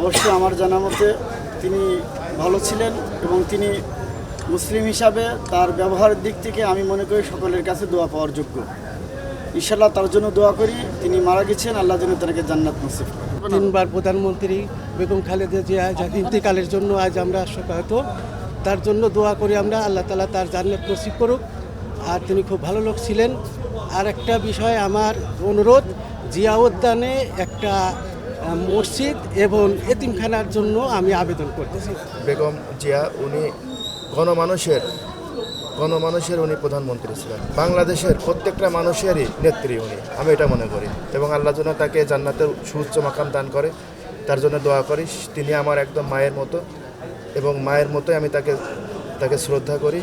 অবশ্যই আমার জানা মতে তিনি ভালো ছিলেন এবং তিনি মুসলিম হিসাবে তার ব্যবহারের দিক থেকে আমি মনে করি সকলের কাছে দোয়া পাওয়ার যোগ্য। ইনশাআল্লাহ তার জন্য দোয়া করি। তিনি মারা গেছেন, আল্লাহ যেন তাকে জান্নাত নসিব করেন। তিনবার প্রধানমন্ত্রী বেগম খালেদা জিয়া ইন্তেকালের জন্য আজ আমরা শোকাহত, তার জন্য দোয়া করি আমরা, আল্লাহ তাআলা তার জান্নাত নসিব করুক। আর তিনি খুব ভালো লোক ছিলেন। আর একটা বিষয় আমার অনুরোধ, জিয়া উদ্যানে একটা মসজিদ এবং এতিমখানার জন্য আমি আবেদন করতেছি। বেগম জিয়া উনি গণমানুষের উনি প্রধানমন্ত্রী ছিলেন, বাংলাদেশের প্রত্যেকটা মানুষেরই নেত্রী উনি, আমি এটা মনে করি। এবং আল্লাহ যেন তাকে জান্নাতের সুউচ্চ মাকাম দান করে, তার জন্য দোয়া করি। তিনি আমার একদম মায়ের মতো এবং মায়ের মতোই আমি তাকে শ্রদ্ধা করি।